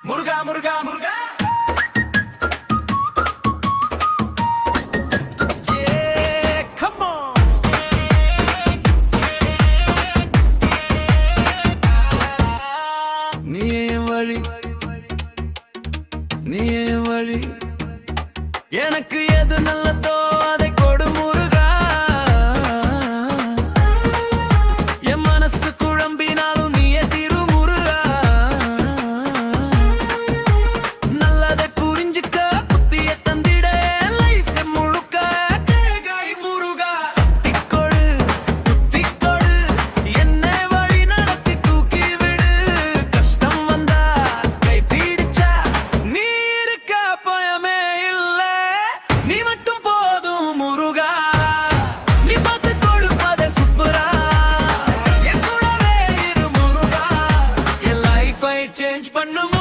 முருகா முருகா முருகா எனக்கு எது நல்லதோ அதை கொடு முருகா. என் மனசு குழம்பினாலும் நீயே திரு முருகா. நல்லதை புரிஞ்சுக்க புத்திய தந்திட லைஃப் முழுக்க கேகாய் முருகா. சக்தி கொடு புத்தி கொடு என்னை வழி நடத்தி தூக்கி விடு. கஷ்டம் வந்தா கை பிடிச்சா நீ இருக்க பயமே இல்லை. நீ மட்டும் போதும் முருகா. நீ பார்த்து கொடுப்பதே சூப்பரா. என் கூடவே இரு முருகா. என் லைஃபை சேஞ்ச் பண்ணும்